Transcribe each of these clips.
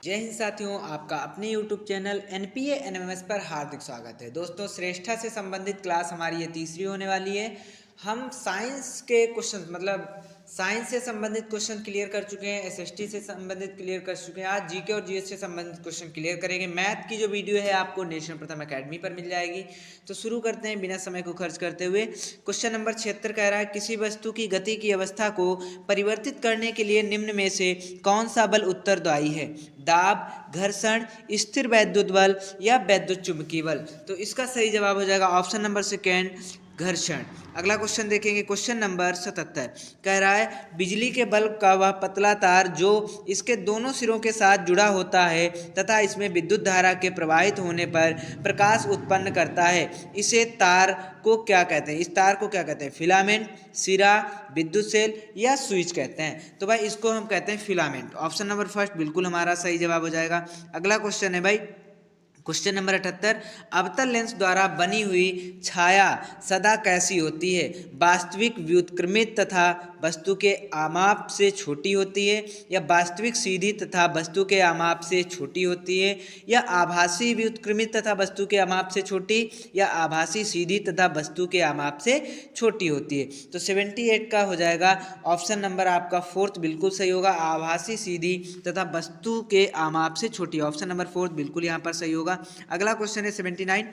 जय हिंद साथियों, आपका अपने YouTube चैनल NPA NMMS पर हार्दिक स्वागत है। दोस्तों, श्रेष्ठा से संबंधित क्लास हमारी ये तीसरी होने वाली है। हम साइंस के क्वेश्चन साइंस से संबंधित क्वेश्चन क्लियर कर चुके हैं, SST से संबंधित क्लियर कर चुके हैं। आज GK और GS से संबंधित क्वेश्चन क्लियर करेंगे। मैथ की जो वीडियो है आपको नेशनल प्रथम अकेडमी पर मिल जाएगी। तो शुरू करते हैं बिना समय को खर्च करते हुए। क्वेश्चन नंबर 76 कह रहा है, किसी वस्तु की गति की अवस्था को परिवर्तित करने के लिए निम्न में से कौन सा बल उत्तरदायी है? दाब, घर्षण, स्थिर वैद्युत बल या वैद्युत चुंबकीय बल। तो इसका सही जवाब हो जाएगा ऑप्शन नंबर सेकेंड, घर्षण। अगला क्वेश्चन देखेंगे, क्वेश्चन नंबर 77 कह रहा है, बिजली के बल्ब का वह पतला तार जो इसके दोनों सिरों के साथ जुड़ा होता है तथा इसमें विद्युत धारा के प्रवाहित होने पर प्रकाश उत्पन्न करता है, इसे तार को क्या कहते हैं? इस तार को क्या कहते हैं? फिलामेंट, सिरा, विद्युत सेल या स्विच कहते हैं। तो भाई इसको हम कहते हैं फिलामेंट। ऑप्शन नंबर फर्स्ट बिल्कुल हमारा सही जवाब हो जाएगा। अगला क्वेश्चन है भाई, क्वेश्चन नंबर 78, अवतल लेंस द्वारा बनी हुई छाया सदा कैसी होती है? वास्तविक, व्युत्क्रमित तथा वस्तु के आमाप से छोटी होती है, या वास्तविक सीधी तथा वस्तु के आमाप से छोटी होती है, या आभासी व्युत्क्रमित तथा वस्तु के आमाप से छोटी, या आभासी सीधी तथा वस्तु के आमाप से छोटी होती है। तो 78 का हो जाएगा ऑप्शन नंबर आपका फोर्थ बिल्कुल सही होगा, आभासी सीधी तथा वस्तु के आमाप से छोटी। ऑप्शन नंबर फोर्थ बिल्कुल यहाँ पर सही होगा। अगला क्वेश्चन है 79,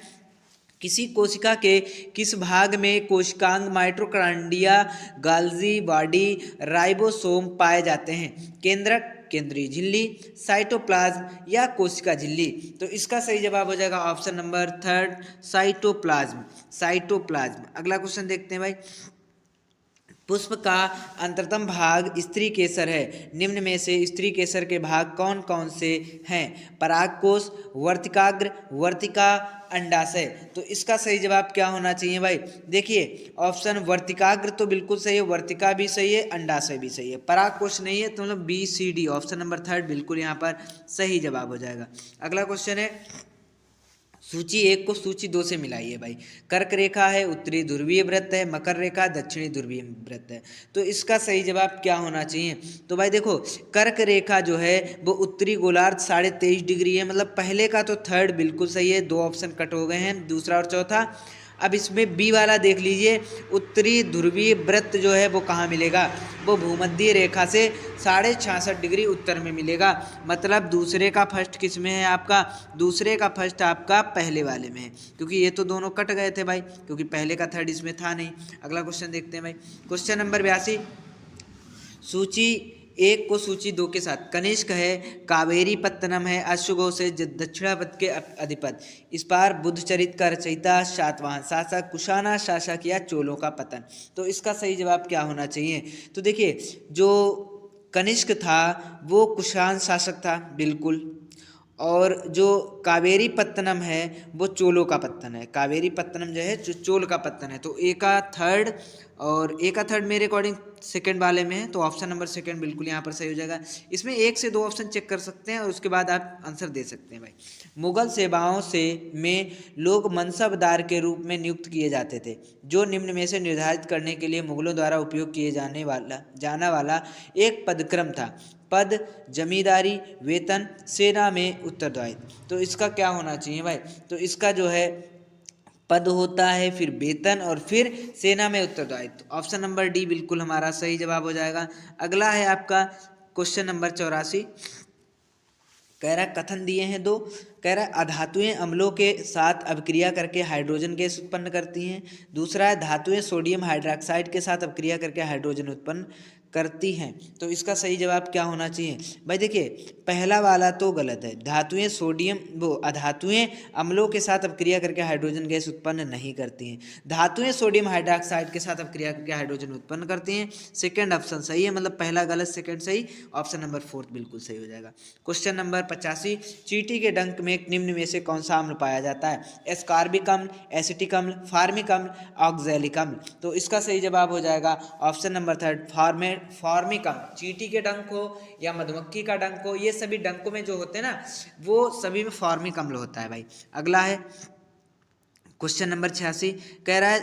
किसी कोशिका के किस भाग में कोशिकांग, माइटोकॉन्ड्रिया, गाल्जी बॉडी, राइबोसोम पाए जाते हैं? केंद्रक, केंद्रीय झिल्ली, साइटोप्लाज्म या कोशिका झिल्ली। तो इसका सही जवाब हो जाएगा option number third, cytoplasm. Cytoplasm. अगला क्वेश्चन देखते हैं भाई, पुष्प का अंतरतम भाग स्त्री केसर है, निम्न में से स्त्री केसर के भाग कौन कौन से हैं? परागकोश, वर्तिकाग्र, वर्तिका, अंडाशय। तो इसका सही जवाब क्या होना चाहिए भाई? देखिए, ऑप्शन वर्तिकाग्र तो बिल्कुल सही है, वर्तिका भी सही है, अंडाशय भी सही है, परागकोश नहीं है, तो मतलब BCD ऑप्शन नंबर थर्ड बिल्कुल यहाँ पर सही जवाब हो जाएगा। अगला क्वेश्चन है, सूची 1 को सूची 2 से मिलाइए भाई। कर्क रेखा है, उत्तरी ध्रुवीय वृत्त है, मकर रेखा दक्षिणी ध्रुवीय वृत्त है। तो इसका सही जवाब क्या होना चाहिए? तो भाई देखो, कर्क रेखा जो है वो उत्तरी गोलार्ध 23.5 डिग्री है, मतलब पहले का तो थर्ड बिल्कुल सही है, 2 ऑप्शन कट हो गए हैं, दूसरा और चौथा। अब इसमें बी वाला देख लीजिए, उत्तरी ध्रुवीय वृत्त जो है वो कहाँ मिलेगा? वो भूमध्य रेखा से 66.5 डिग्री उत्तर में मिलेगा। मतलब दूसरे का फर्स्ट किस में है आपका? दूसरे का फर्स्ट आपका पहले वाले में है, क्योंकि ये तो दोनों कट गए थे भाई, क्योंकि पहले का थर्ड इसमें था नहीं। अगला क्वेश्चन देखते हैं भाई, क्वेश्चन नंबर 82, सूची 1 को सूची 2 के साथ, कनिष्क है, कावेरी पत्तनम है, अश्वघोष है, दक्षिणापथ के अधिपत, इस पार बुद्धचरित का रचयिता, सातवाहन शासक, कुशाना शासक या चोलों का पतन। तो इसका सही जवाब क्या होना चाहिए? तो देखिए, जो कनिष्क था वो कुशान शासक था बिल्कुल, और जो कावेरी पत्तनम है वो चोलों का पत्तन है। कावेरी पत्तनम जो है चोल का पत्तन है। तो ए का थर्ड और ए का थर्ड मेरे अकॉर्डिंग सेकंड वाले में है, तो ऑप्शन नंबर सेकंड बिल्कुल यहाँ पर सही हो जाएगा। इसमें 1 से 2 ऑप्शन चेक कर सकते हैं और उसके बाद आप आंसर दे सकते हैं भाई। मुगल सेवाओं से में लोग मनसबदार के रूप में नियुक्त किए जाते थे, जो निम्न में से निर्धारित करने के लिए मुगलों द्वारा उपयोग किए जाना वाला एक पदक्रम था? पद, जमींदारी, वेतन, सेना में उत्तरदायित्व। तो इसका क्या होना चाहिए भाई? तो इसका जो है पद होता है, फिर वेतन और फिर सेना में उत्तरदायित्व। ऑप्शन नंबर डी बिल्कुल हमारा सही जवाब हो जाएगा। अगला है आपका क्वेश्चन नंबर 84, कह रहा है कथन दिए हैं 2, कह रहा है अधातुएं अम्लों के साथ अभिक्रिया करके हाइड्रोजन गैस उत्पन्न करती हैं। दूसरा है धातुएं सोडियम हाइड्रोक्साइड के साथ अभिक्रिया करके हाइड्रोजन उत्पन्न करती हैं। तो इसका सही जवाब क्या होना चाहिए भाई? देखिए, पहला वाला तो गलत है, धातुएं सोडियम वो अधातुएं अम्लों के साथ अभिक्रिया करके हाइड्रोजन गैस उत्पन्न नहीं करती हैं, धातुएं सोडियम हाइड्रोक्साइड के साथ अभिक्रिया करके हाइड्रोजन उत्पन्न करती हैं। सेकंड ऑप्शन सही है, मतलब पहला गलत सेकंड सही, ऑप्शन नंबर फोर्थ बिल्कुल सही हो जाएगा। क्वेश्चन नंबर 85, चींटी के डंक में निम्न में से कौन सा अम्ल पाया जाता है? एस्कॉर्बिक अम्ल, एसिटिक अम्ल, फार्मिक अम्ल, ऑक्सैलिक अम्ल। तो इसका सही जवाब हो जाएगा ऑप्शन नंबर थर्ड, फार्मिक अम्ल। चींटी के डंक हो या मधुमक्खी का डंक हो, ये सभी डंकों में जो होते हैं ना, वो सभी में फार्मिक अम्ल होता है भाई। अगला है क्वेश्चन नंबर 86, कह रहा है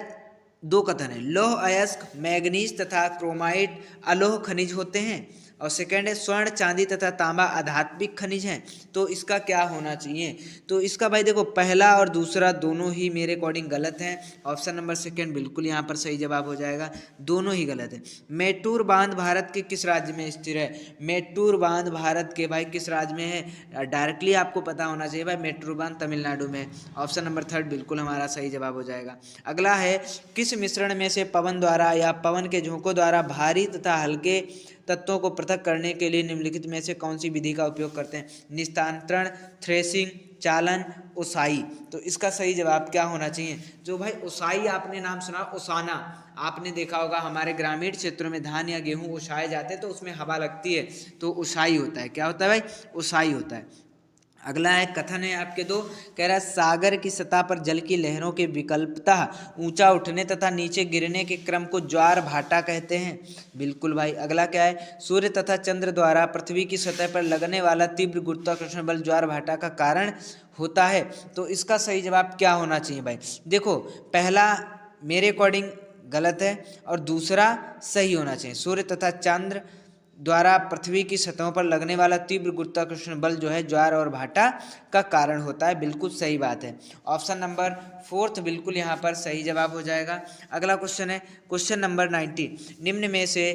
2 कथन है, लौह अयस्क, मैग्नीज तथा क्रोमाइट अलोह खनिज होते हैं, और सेकंड है स्वर्ण चांदी तथा तांबा आध्यात्मिक खनिज हैं, तो इसका क्या होना चाहिए? तो इसका भाई देखो पहला और दूसरा दोनों ही मेरे अकॉर्डिंग गलत हैं। ऑप्शन नंबर सेकंड बिल्कुल यहाँ पर सही जवाब हो जाएगा, दोनों ही गलत है। मेट्टूर बांध भारत के किस राज्य में स्थित है? मेट्टूर बांध भारत के भाई किस राज्य में है? डायरेक्टली आपको पता होना चाहिए भाई, मेट्टूर बांध तमिलनाडु में। ऑप्शन नंबर थर्ड बिल्कुल हमारा सही जवाब हो जाएगा। अगला है किस मिश्रण में से पवन द्वारा या पवन के झोंकों द्वारा भारी तथा हल्के तत्वों को पृथक करने के लिए निम्नलिखित में से कौन सी विधि का उपयोग करते हैं? निस्तांतरण, थ्रेसिंग, चालन, ओसाई। तो इसका सही जवाब क्या होना चाहिए? जो भाई ओसाई आपने नाम सुना, ओसाना आपने देखा होगा, हमारे ग्रामीण क्षेत्रों में धान या गेहूं ओसाए जाते हैं तो उसमें हवा लगती है, तो ओसाई होता है। क्या होता है भाई? ओसाई होता है। अगला है कथन है आपके दो, कह रहा है सागर की सतह पर जल की लहरों के विकल्पतः ऊंचा उठने तथा नीचे गिरने के क्रम को ज्वार भाटा कहते हैं। बिल्कुल भाई। अगला क्या है? सूर्य तथा चंद्र द्वारा पृथ्वी की सतह पर लगने वाला तीव्र गुरुत्वाकर्षण बल ज्वार भाटा का कारण होता है। तो इसका सही जवाब क्या होना चाहिए भाई? देखो पहला मेरे अकॉर्डिंग गलत है और दूसरा सही होना चाहिए। सूर्य तथा चंद्र द्वारा पृथ्वी की सतहों पर लगने वाला तीव्र गुरुत्वाकर्षण बल जो है ज्वार और भाटा का कारण होता है। बिल्कुल सही बात है। ऑप्शन नंबर फोर्थ बिल्कुल यहाँ पर सही जवाब हो जाएगा। अगला क्वेश्चन है क्वेश्चन नंबर 90, निम्न में से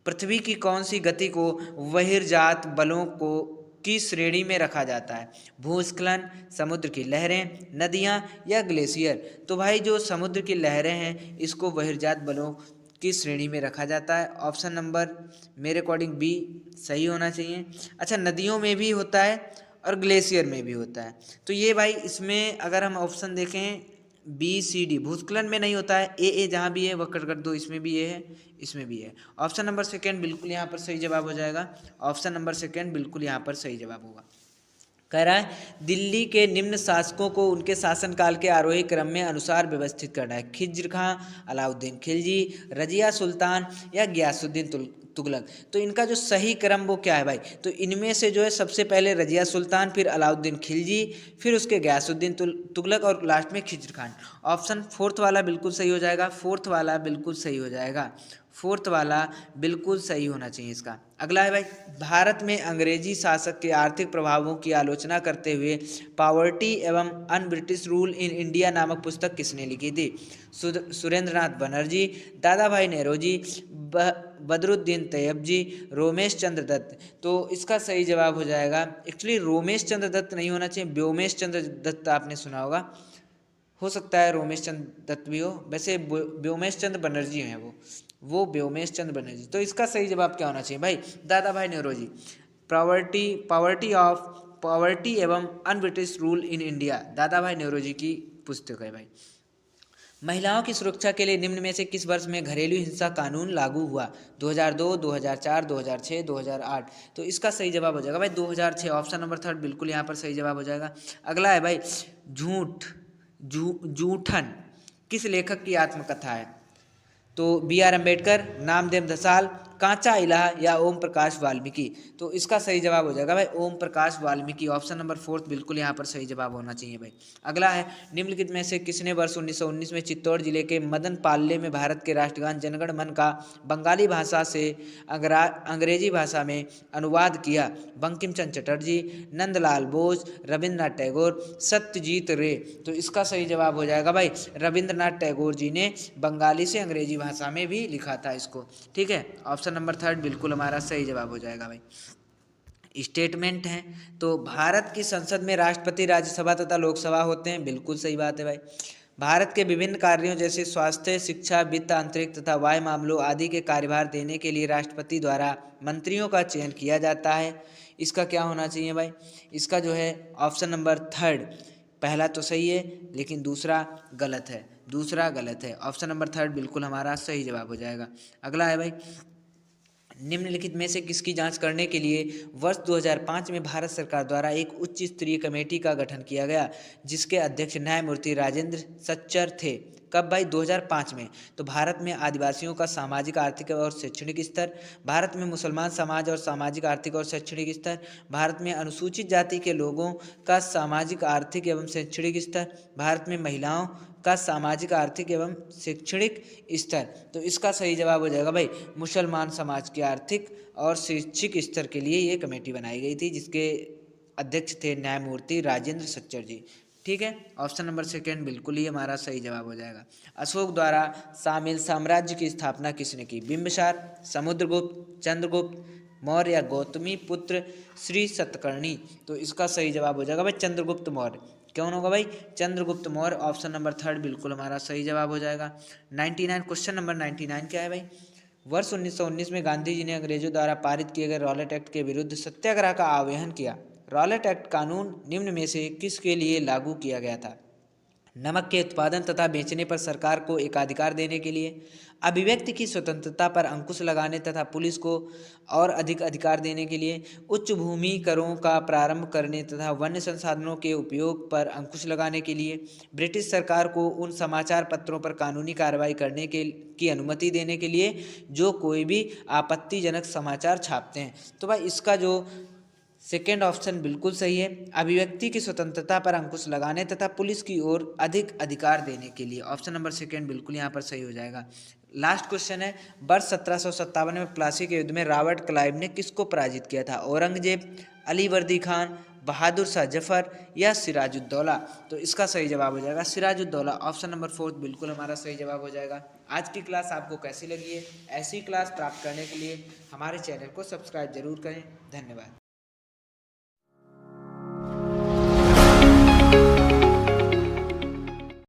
पृथ्वी की कौन सी गति को बहिर्जात बलों को की श्रेणी में रखा जाता है? भूस्खलन, समुद्र की लहरें, नदियाँ या ग्लेशियर। तो भाई जो समुद्र की लहरें हैं इसको बहिर्जात बलों की श्रेणी में रखा जाता है। ऑप्शन नंबर मेरे अकॉर्डिंग बी सही होना चाहिए। अच्छा, नदियों में भी होता है और ग्लेशियर में भी होता है। तो ये भाई इसमें अगर हम ऑप्शन देखें बी सी डी, भूस्खलन में नहीं होता है, ए जहाँ भी है वह कट कर दो, इसमें भी ए है, इसमें भी है। ऑप्शन नंबर सेकेंड बिल्कुल यहाँ पर सही जवाब हो जाएगा। ऑप्शन नंबर सेकेंड बिल्कुल यहाँ पर सही जवाब होगा। कह रहा है दिल्ली के निम्न शासकों को उनके शासनकाल के आरोही क्रम में अनुसार व्यवस्थित करना है। खिज्र खां, अलाउद्दीन खिलजी, रजिया सुल्तान या गियासुद्दीन तुगलक। तो इनका जो सही क्रम वो क्या है भाई? तो इनमें से जो है सबसे पहले रजिया सुल्तान, फिर अलाउद्दीन खिलजी, फिर उसके गियासुद्दीन तुगलक और लास्ट में खिज्र खान। ऑप्शन फोर्थ वाला बिल्कुल सही हो जाएगा। फोर्थ वाला बिल्कुल सही हो जाएगा। फोर्थ वाला बिल्कुल सही होना चाहिए इसका। अगला है भाई भारत में अंग्रेजी शासक के आर्थिक प्रभावों की आलोचना करते हुए पॉवर्टी एवं un British rule in India नामक पुस्तक किसने लिखी थी? सुरेंद्रनाथ बनर्जी, दादा भाई नेहरूजी, बदरुद्दीन तैयबजी, रोमेश चंद्र दत्त। तो इसका सही जवाब हो जाएगा, एक्चुअली रोमेश चंद्र दत्त नहीं होना चाहिए, व्योमेश चंद्र दत्त आपने सुना होगा, हो सकता है रोमेश चंद्र दत्त भी हो, वैसे व्योमेश चंद्र बनर्जी हैं वो व्योमेश चंद्र बनर्जी। तो इसका सही जवाब क्या होना चाहिए भाई? दादा भाई नेहरूजी। पॉवर्टी एवं un British rule in India, दादा भाई नेहरूजी की पुस्तक है भाई। महिलाओं की सुरक्षा के लिए निम्न में से किस वर्ष में घरेलू हिंसा कानून लागू हुआ? 2002, 2004, 2006, 2008। तो इसका सही जवाब हो जाएगा भाई 2006। ऑप्शन नंबर थर्ड बिल्कुल यहाँ पर सही जवाब हो जाएगा। अगला है भाई जूठन किस लेखक की आत्मकथा है? तो बी आर अम्बेडकर, नामदेव धसाल, कांचा इलाहा या ओम प्रकाश वाल्मीकि। तो इसका सही जवाब हो जाएगा भाई Om Prakash Valmiki. Option number fourth बिल्कुल यहाँ पर सही जवाब होना चाहिए भाई। अगला है निम्नलिखित में से किसने वर्ष 1919 में चित्तौड़ जिले के मदन पाल्ले में भारत के राष्ट्रगान जनगण मन का बंगाली भाषा से अंग्रेजी भाषा में अनुवाद किया? बंकिम चंद्र चटर्जी, नंदलाल बोस, रविंद्रनाथ टैगोर, सत्यजीत रे। तो इसका सही जवाब हो जाएगा भाई रविंद्रनाथ टैगोर जी ने बंगाली से अंग्रेजी भाषा में भी लिखा था इसको। ठीक है, ऑप्शन नंबर थर्ड बिल्कुल हमारा सही जवाब हो जाएगा भाई। स्टेटमेंट है तो भारत की संसद में राष्ट्रपति, राज्यसभा तथा लोकसभा होते हैं। बिल्कुल सही बात है भाई। भारत के विभिन्न कार्यों जैसे स्वास्थ्य, शिक्षा, वित्त, अंतरिक्ष तथा वायु मामलों आदि के कार्यभार देने के लिए राष्ट्रपति द्वारा मंत्रियों का चयन किया जाता है। इसका क्या होना चाहिए भाई? इसका जो है ऑप्शन नंबर थर्ड, पहला तो सही है लेकिन दूसरा गलत है, दूसरा गलत है। ऑप्शन नंबर थर्ड बिल्कुल हमारा सही जवाब हो जाएगा। अगला है भाई निम्नलिखित में से किसकी जांच करने के लिए वर्ष 2005 में भारत सरकार द्वारा एक उच्च स्तरीय कमेटी का गठन किया गया, जिसके अध्यक्ष न्यायमूर्ति राजेंद्र सच्चर थे? कब भाई? 2005 में। तो भारत में आदिवासियों का सामाजिक, आर्थिक और शैक्षणिक स्तर, भारत में मुसलमान समाज और सामाजिक, आर्थिक और शैक्षणिक स्तर, भारत में अनुसूचित जाति के लोगों का सामाजिक, आर्थिक एवं शैक्षणिक स्तर, भारत में महिलाओं का सामाजिक, आर्थिक एवं शैक्षणिक स्तर। तो इसका सही जवाब हो जाएगा भाई मुसलमान समाज के आर्थिक और शैक्षिक स्तर के लिए ये कमेटी बनाई गई थी, जिसके अध्यक्ष थे न्यायमूर्ति राजेंद्र सच्चर जी। ठीक है, ऑप्शन नंबर सेकेंड बिल्कुल ही हमारा सही जवाब हो जाएगा। अशोक द्वारा शामिल साम्राज्य की स्थापना किसने की? बिंबिसार, समुद्रगुप्त, चंद्रगुप्त मौर्य या गौतमी पुत्र श्री सतकर्णी। तो इसका सही जवाब हो जाएगा भाई चंद्रगुप्त मौर्य। कौन होगा भाई? Chandragupta Maurya. Option number third बिल्कुल हमारा सही जवाब हो जाएगा। 99 क्वेश्चन नंबर 99 क्या है भाई? वर्ष 1919 में गांधी जी ने अंग्रेजों द्वारा पारित किए गए रॉलेट एक्ट के विरुद्ध सत्याग्रह का आह्वान किया। रॉलेट एक्ट कानून निम्न में से किसके लिए लागू किया गया था? नमक के उत्पादन तथा बेचने पर सरकार को एकाधिकार देने के लिए, अभिव्यक्ति की स्वतंत्रता पर अंकुश लगाने तथा पुलिस को और अधिक अधिकार देने के लिए, उच्च भूमि करों का प्रारंभ करने तथा वन्य संसाधनों के उपयोग पर अंकुश लगाने के लिए, ब्रिटिश सरकार को उन समाचार पत्रों पर कानूनी कार्रवाई करने की अनुमति देने के लिए जो कोई भी आपत्तिजनक समाचार छापते हैं। तो भाई इसका जो सेकेंड ऑप्शन बिल्कुल सही है, अभिव्यक्ति की स्वतंत्रता पर अंकुश लगाने तथा पुलिस की ओर अधिक अधिकार देने के लिए। ऑप्शन नंबर सेकेंड बिल्कुल यहाँ पर सही हो जाएगा। लास्ट क्वेश्चन है, वर्ष 1757 में प्लासी के युद्ध में रॉबर्ट क्लाइव ने किसको पराजित किया था? औरंगजेब, अली वर्दी खान, बहादुर शाह जफर या सिराजुद्दौला। तो इसका सही जवाब हो जाएगा सिराजुद्दौला। ऑप्शन नंबर फोर्थ बिल्कुल हमारा सही जवाब हो जाएगा। आज की क्लास आपको कैसी लगी है? ऐसी क्लास प्राप्त करने के लिए हमारे चैनल को सब्सक्राइब जरूर करें। धन्यवाद।